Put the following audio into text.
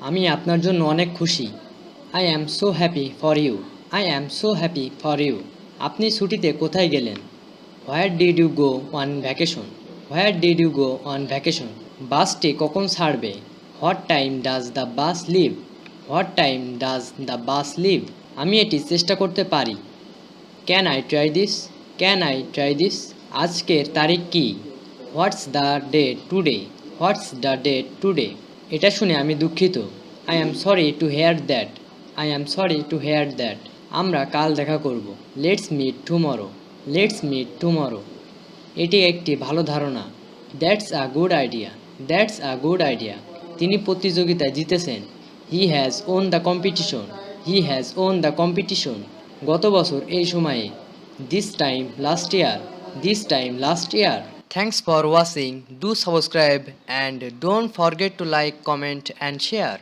আমি আপনার জন্য অনেক খুশি। I am so happy for you. I am so happy for you. আপনি ছুটিতে কোথায় গেলেন? Where did you go on vacation? Where did you go on vacation? বাসটি কখন ছাড়বে? What time does the bus leave? What time does the bus leave? আমি এটি চেষ্টা করতে পারি। Can I try this? Can I try this? আজকের তারিখ কি? What's the date today? What's the date today? এটা শুনে আমি দুঃখিত। I am sorry to hear that. I am sorry to hear that. আমরা কাল দেখা করব। Let's meet tomorrow. Let's meet tomorrow. এটি একটি ভালো ধারণা। That's a good idea. That's a good idea. তিনি প্রতিযোগিতায় জিতেছেন। He has won the competition. He has won the competition. গত বছর এই সময়ে। This time last year. This time last year. Thanks for watching. Do subscribe and don't forget to like, comment and share.